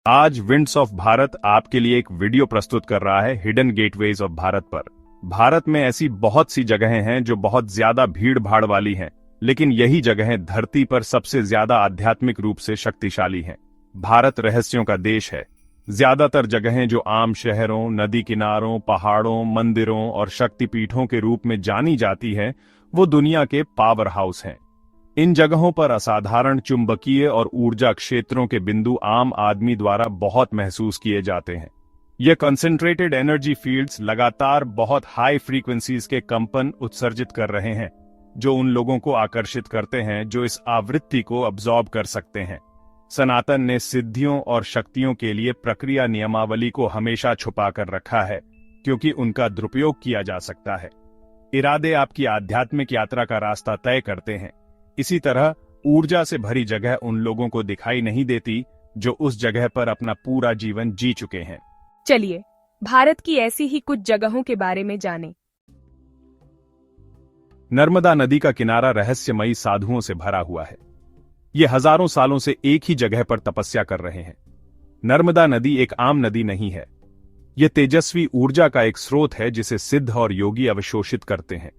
आज winds of Bharat आपके लिए एक वीडियो प्रस्तुत कर रहा है हिडन गेटवेज ऑफ भारत पर। भारत में ऐसी बहुत सी जगहें हैं जो बहुत ज्यादा भीड़ भाड़ वाली हैं, लेकिन यही जगहें धरती पर सबसे ज्यादा आध्यात्मिक रूप से शक्तिशाली हैं। भारत रहस्यों का देश है। ज्यादातर जगहें जो आम शहरों, नदी किनारों, पहाड़ों, मंदिरों और शक्तिपीठों के रूप में जानी जाती हैं, वो दुनिया के पावर हाउस हैं। इन जगहों पर असाधारण चुंबकीय और ऊर्जा क्षेत्रों के बिंदु आम आदमी द्वारा बहुत महसूस किए जाते हैं। ये कंसंट्रेटेड एनर्जी फील्ड्स लगातार बहुत हाई फ्रीक्वेंसीज के कंपन उत्सर्जित कर रहे हैं, जो उन लोगों को आकर्षित करते हैं जो इस आवृत्ति को अब्सॉर्ब कर सकते हैं। सनातन ने सिद्धियों और शक्तियों के लिए प्रक्रिया नियमावली को हमेशा छुपा कर रखा है, क्योंकि उनका दुरुपयोग किया जा सकता है। इरादे आपकी आध्यात्मिक यात्रा का रास्ता तय करते हैं। इसी तरह ऊर्जा से भरी जगह उन लोगों को दिखाई नहीं देती जो उस जगह पर अपना पूरा जीवन जी चुके हैं। चलिए भारत की ऐसी ही कुछ जगहों के बारे में जानें। नर्मदा नदी का किनारा रहस्यमयी साधुओं से भरा हुआ है। ये हजारों सालों से एक ही जगह पर तपस्या कर रहे हैं। नर्मदा नदी एक आम नदी नहीं है। यह तेजस्वी ऊर्जा का एक स्रोत है जिसे सिद्ध और योगी अवशोषित करते हैं।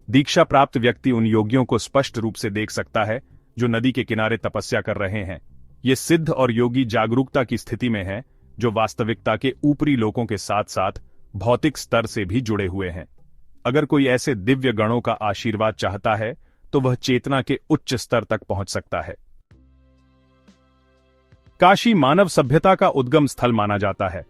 दीक्षा प्राप्त व्यक्ति उन योगियों को स्पष्ट रूप से देख सकता है जो नदी के किनारे तपस्या कर रहे हैं। ये सिद्ध और योगी जागरूकता की स्थिति में हैं, जो वास्तविकता के ऊपरी लोकों के साथ साथ भौतिक स्तर से भी जुड़े हुए हैं। अगर कोई ऐसे दिव्य गणों का आशीर्वाद चाहता है तो वह चेतना के उच्च स्तर तक पहुंच सकता है। काशी मानव सभ्यता का उद्गम स्थल माना जाता है।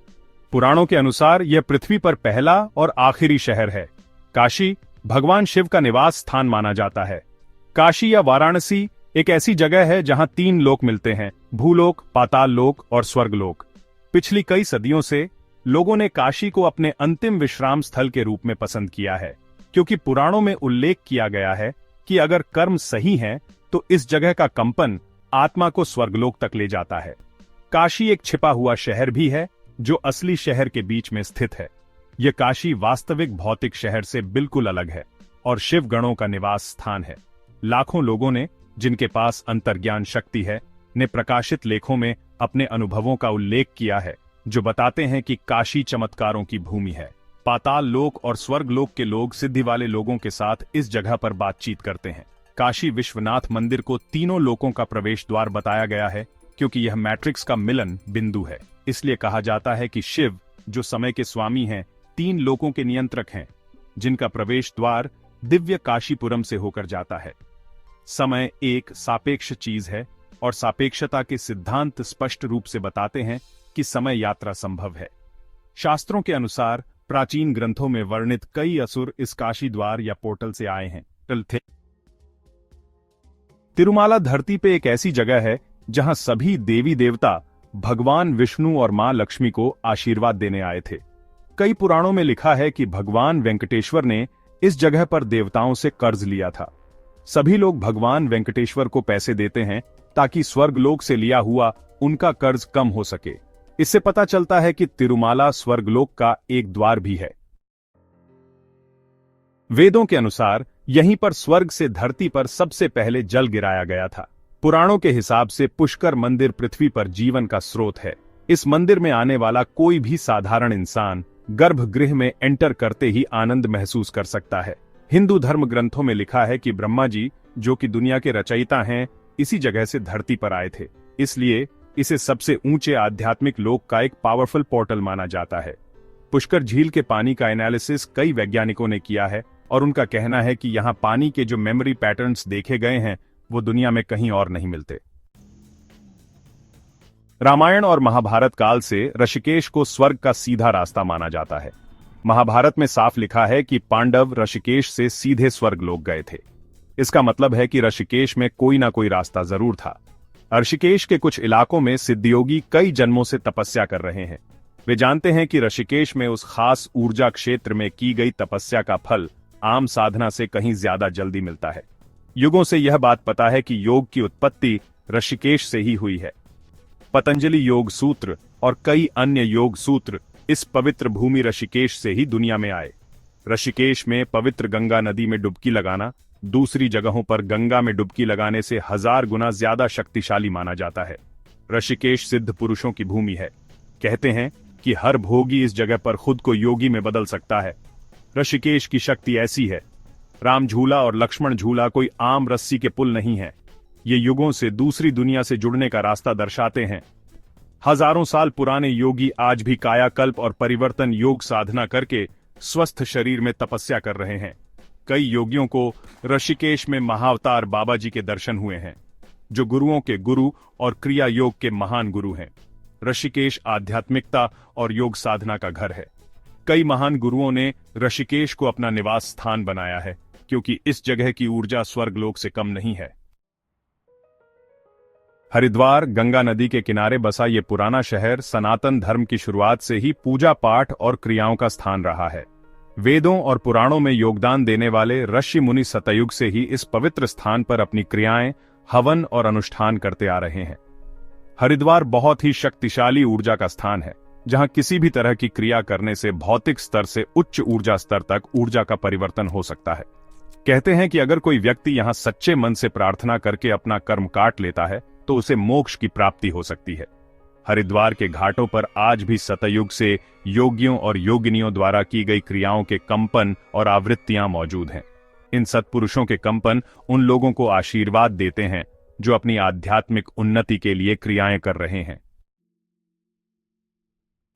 पुराणों के अनुसार यह पृथ्वी पर पहला और आखिरी शहर है। काशी भगवान शिव का निवास स्थान माना जाता है। काशी या वाराणसी एक ऐसी जगह है जहां तीन लोक मिलते हैं: भूलोक, पाताल लोक और स्वर्गलोक। पिछली कई सदियों से लोगों ने काशी को अपने अंतिम विश्राम स्थल के रूप में पसंद किया है, क्योंकि पुराणों में उल्लेख किया गया है कि अगर कर्म सही हैं तो इस जगह का कंपन आत्मा को स्वर्गलोक तक ले जाता है। काशी एक छिपा हुआ शहर भी है जो असली शहर के बीच में स्थित है। यह काशी वास्तविक भौतिक शहर से बिल्कुल अलग है और शिव गणों का निवास स्थान है। लाखों लोगों ने, जिनके पास अंतर्ज्ञान शक्ति है, ने प्रकाशित लेखों में अपने अनुभवों का उल्लेख किया है, जो बताते हैं कि काशी चमत्कारों की भूमि है। पाताल लोक और स्वर्ग लोक के लोग सिद्धि वाले लोगों के साथ इस जगह पर बातचीत करते हैं। काशी विश्वनाथ मंदिर को तीनों लोकों का प्रवेश द्वार बताया गया है, क्योंकि यह मैट्रिक्स का मिलन बिंदु है। इसलिए कहा जाता है कि शिव, जो समय के स्वामी हैं, तीन लोकों के नियंत्रक हैं, जिनका प्रवेश द्वार दिव्य काशीपुरम से होकर जाता है। समय एक सापेक्ष चीज है और सापेक्षता के सिद्धांत स्पष्ट रूप से बताते हैं कि समय यात्रा संभव है। शास्त्रों के अनुसार प्राचीन ग्रंथों में वर्णित कई असुर इस काशी द्वार या पोर्टल से आए हैं। तिरुमाला धरती पे एक ऐसी जगह है जहां सभी देवी देवता भगवान विष्णु और मां लक्ष्मी को आशीर्वाद देने आए थे। कई पुराणों में लिखा है कि भगवान वेंकटेश्वर ने इस जगह पर देवताओं से कर्ज लिया था। सभी लोग भगवान वेंकटेश्वर को पैसे देते हैं ताकि स्वर्गलोक से लिया हुआ उनका कर्ज कम हो सके। इससे पता चलता है कि तिरुमाला स्वर्गलोक का एक द्वार भी है। वेदों के अनुसार यहीं पर स्वर्ग से धरती पर सबसे पहले जल गिराया गया था। पुराणों के हिसाब से पुष्कर मंदिर पृथ्वी पर जीवन का स्रोत है। इस मंदिर में आने वाला कोई भी साधारण इंसान गर्भगृह में एंटर करते ही आनंद महसूस कर सकता है। हिंदू धर्म ग्रंथों में लिखा है कि ब्रह्मा जी, जो कि दुनिया के रचयिता हैं, इसी जगह से धरती पर आए थे। इसलिए इसे सबसे ऊंचे आध्यात्मिक लोक का एक पावरफुल पोर्टल माना जाता है। पुष्कर झील के पानी का एनालिसिस कई वैज्ञानिकों ने किया है और उनका कहना है कि यहां पानी के जो मेमोरी पैटर्न्स देखे गए हैं वो दुनिया में कहीं और नहीं मिलते। रामायण और महाभारत काल से ऋषिकेश को स्वर्ग का सीधा रास्ता माना जाता है। महाभारत में साफ लिखा है कि पांडव ऋषिकेश से सीधे स्वर्ग लोक गए थे। इसका मतलब है कि ऋषिकेश में कोई ना कोई रास्ता जरूर था। ऋषिकेश के कुछ इलाकों में सिद्धयोगी कई जन्मों से तपस्या कर रहे हैं। वे जानते हैं कि ऋषिकेश में उस खास ऊर्जा क्षेत्र में की गई तपस्या का फल आम साधना से कहीं ज्यादा जल्दी मिलता है। युगों से यह बात पता है कि योग की उत्पत्ति ऋषिकेश से ही हुई है। पतंजलि योग सूत्र और कई अन्य योग सूत्र इस पवित्र भूमि ऋषिकेश से ही दुनिया में आए। ऋषिकेश में पवित्र गंगा नदी में डुबकी लगाना दूसरी जगहों पर गंगा में डुबकी लगाने से 1000 गुना ज्यादा शक्तिशाली माना जाता है। ऋषिकेश सिद्ध पुरुषों की भूमि है। कहते हैं कि हर भोगी इस जगह पर खुद को योगी में बदल सकता है। ऋषिकेश की शक्ति ऐसी है, राम झूला और लक्ष्मण झूला कोई आम रस्सी के पुल नहीं है। ये युगों से दूसरी दुनिया से जुड़ने का रास्ता दर्शाते हैं। हजारों साल पुराने योगी आज भी कायाकल्प और परिवर्तन योग साधना करके स्वस्थ शरीर में तपस्या कर रहे हैं। कई योगियों को ऋषिकेश में महाअवतार बाबा जी के दर्शन हुए हैं, जो गुरुओं के गुरु और क्रिया योग के महान गुरु हैं। ऋषिकेश आध्यात्मिकता और योग साधना का घर है। कई महान गुरुओं ने ऋषिकेश को अपना निवास स्थान बनाया है, क्योंकि इस जगह की ऊर्जा स्वर्गलोक से कम नहीं है। हरिद्वार गंगा नदी के किनारे बसा ये पुराना शहर सनातन धर्म की शुरुआत से ही पूजा पाठ और क्रियाओं का स्थान रहा है। वेदों और पुराणों में योगदान देने वाले ऋषि मुनि सतयुग से ही इस पवित्र स्थान पर अपनी क्रियाएं, हवन और अनुष्ठान करते आ रहे हैं। हरिद्वार बहुत ही शक्तिशाली ऊर्जा का स्थान है, जहां किसी भी तरह की क्रिया करने से भौतिक स्तर से उच्च ऊर्जा स्तर तक ऊर्जा का परिवर्तन हो सकता है। कहते हैं कि अगर कोई व्यक्ति यहां सच्चे मन से प्रार्थना करके अपना कर्म काट लेता है तो उसे मोक्ष की प्राप्ति हो सकती है। हरिद्वार के घाटों पर आज भी सतयुग से योगियों और योगिनियों द्वारा की गई क्रियाओं के कंपन और आवृत्तियां मौजूद हैं। इन सत्पुरुषों के कंपन उन लोगों को आशीर्वाद देते हैं जो अपनी आध्यात्मिक उन्नति के लिए क्रियाएं कर रहे हैं।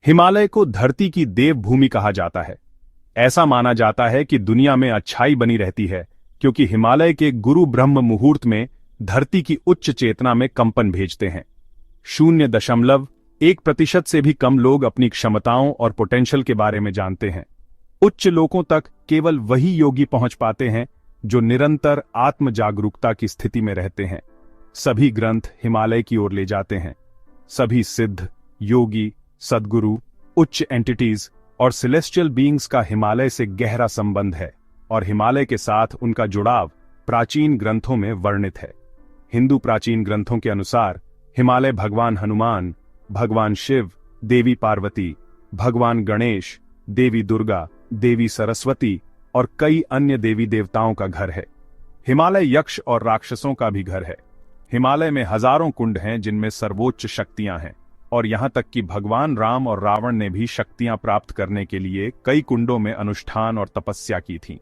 हिमालय को धरती की देवभूमि कहा जाता है। ऐसा माना जाता है कि दुनिया में अच्छाई बनी रहती है, क्योंकि हिमालय के गुरु ब्रह्म मुहूर्त में धरती की उच्च चेतना में कंपन भेजते हैं। 0.1% से भी कम लोग अपनी क्षमताओं और पोटेंशियल के बारे में जानते हैं। उच्च लोकों तक केवल वही योगी पहुंच पाते हैं जो निरंतर आत्म जागरूकता की स्थिति में रहते हैं। सभी ग्रंथ हिमालय की ओर ले जाते हैं। सभी सिद्ध, योगी, सद्गुरु, उच्च एंटिटीज और सेलेस्टियल बीइंग्स का हिमालय से गहरा संबंध है, और हिमालय के साथ उनका जुड़ाव प्राचीन ग्रंथों में वर्णित है। हिंदू प्राचीन ग्रंथों के अनुसार हिमालय भगवान हनुमान, भगवान शिव, देवी पार्वती, भगवान गणेश, देवी दुर्गा, देवी सरस्वती और कई अन्य देवी देवताओं का घर है। हिमालय यक्ष और राक्षसों का भी घर है। हिमालय में हजारों कुंड हैं जिनमें सर्वोच्च शक्तियां हैं, और यहां तक कि भगवान राम और रावण ने भी शक्तियां प्राप्त करने के लिए कई कुंडों में अनुष्ठान और तपस्या की थी।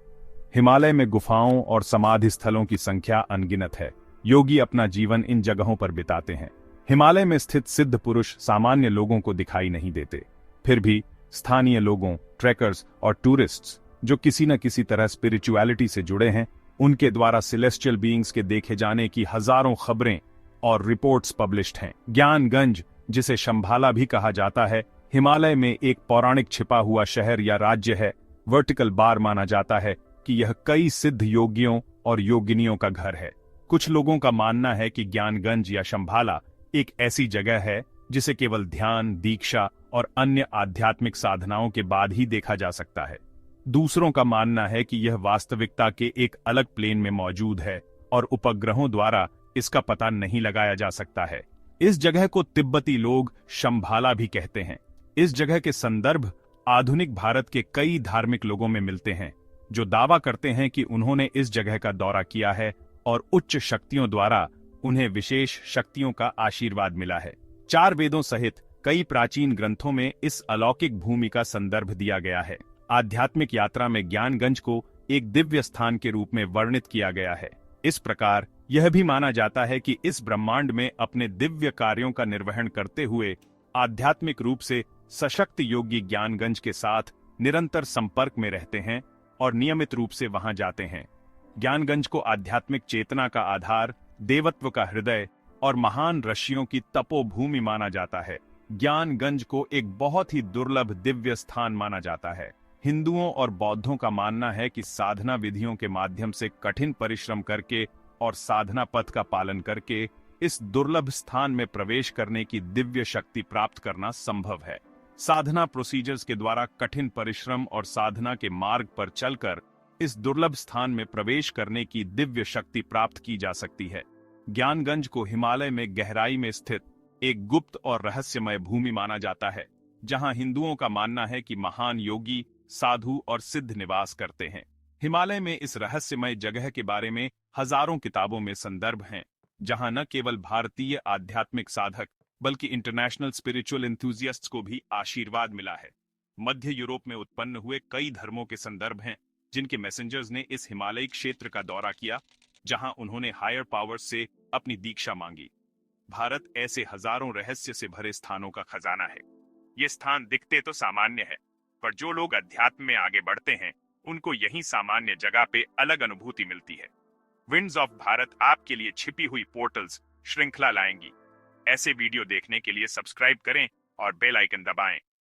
हिमालय में गुफाओं और समाधि स्थलों की संख्या अनगिनत है। योगी अपना जीवन इन जगहों पर बिताते हैं। हिमालय में स्थित सिद्ध पुरुष सामान्य लोगों को दिखाई नहीं देते, फिर भी स्थानीय लोगों, ट्रैकर्स और टूरिस्ट्स जो किसी न किसी तरह स्पिरिचुअलिटी से जुड़े हैं, उनके द्वारा सेलेस्टियल बीइंग्स के देखे जाने की हजारों खबरें और रिपोर्ट्स पब्लिश्ड हैं। ज्ञानगंज, जिसे शंभाला भी कहा जाता है, हिमालय में एक पौराणिक छिपा हुआ शहर या राज्य है। वर्टिकल बार माना जाता है कि यह कई सिद्ध योगियों और योगिनियों का घर है। कुछ लोगों का मानना है कि ज्ञानगंज या शंभाला एक ऐसी जगह है जिसे केवल ध्यान, दीक्षा और अन्य आध्यात्मिक साधनाओं के बाद ही देखा जा सकता है। दूसरों का मानना है कि यह वास्तविकता के एक अलग प्लेन में मौजूद है और उपग्रहों द्वारा इसका पता नहीं लगाया जा सकता है। इस जगह को तिब्बती लोग शंभाला भी कहते हैं। इस जगह के संदर्भ आधुनिक भारत के कई धार्मिक लोगों में मिलते हैं, जो दावा करते हैं कि उन्होंने इस जगह का दौरा किया है और उच्च शक्तियों द्वारा उन्हें विशेष शक्तियों का आशीर्वाद मिला है। 4 वेदों सहित कई प्राचीन ग्रंथों में इस अलौकिक भूमि का संदर्भ दिया गया है। आध्यात्मिक यात्रा में ज्ञानगंज को एक दिव्य स्थान के रूप में वर्णित किया गया है। इस प्रकार यह भी माना जाता है कि इस ब्रह्मांड में अपने दिव्य कार्यों का निर्वहन करते हुए आध्यात्मिक रूप से सशक्त योगी ज्ञानगंज के साथ निरंतर संपर्क में रहते हैं और नियमित रूप से वहां जाते हैं। ज्ञानगंज को आध्यात्मिक चेतना का आधार, देवत्व का हृदय और महान ऋषियों की तपोभूमि माना जाता है। ज्ञानगंज को एक बहुत ही दुर्लभ दिव्य स्थान माना जाता है। हिंदुओं और बौद्धों का मानना है कि साधना विधियों के माध्यम से कठिन परिश्रम करके और साधना पथ का पालन करके इस दुर्लभ स्थान में प्रवेश करने की दिव्य शक्ति प्राप्त करना संभव है। साधना प्रोसीजर्स के द्वारा कठिन परिश्रम और साधना के मार्ग पर चलकर इस दुर्लभ स्थान में प्रवेश करने की दिव्य शक्ति प्राप्त की जा सकती है। ज्ञानगंज को हिमालय में गहराई में स्थित एक गुप्त और रहस्यमय भूमि माना जाता है, जहां हिंदुओं का मानना है कि महान योगी, साधु और सिद्ध निवास करते हैं। हिमालय में इस रहस्यमय जगह के बारे में हजारों किताबों में संदर्भ हैं, जहां न केवल भारतीय आध्यात्मिक साधक बल्कि इंटरनेशनल स्पिरिचुअल एंथुजियास्ट्स को भी आशीर्वाद मिला है। मध्य यूरोप में उत्पन्न हुए कई धर्मों के संदर्भ हैं जिनके मैसेंजर्स ने इस हिमालयी क्षेत्र का दौरा किया, जहां उन्होंने हायर पावर्स से अपनी दीक्षा मांगी। भारत ऐसे हजारों रहस्य से भरे स्थानों का खजाना है। ये स्थान दिखते तो सामान्य है, पर जो लोग अध्यात्म में आगे बढ़ते हैं उनको यही सामान्य जगह पे अलग अनुभूति मिलती है। विंड्स ऑफ भारत आपके लिए छिपी हुई पोर्टल्स श्रृंखला लाएंगी। ऐसे वीडियो देखने के लिए सब्सक्राइब करें और बेल आइकन दबाएं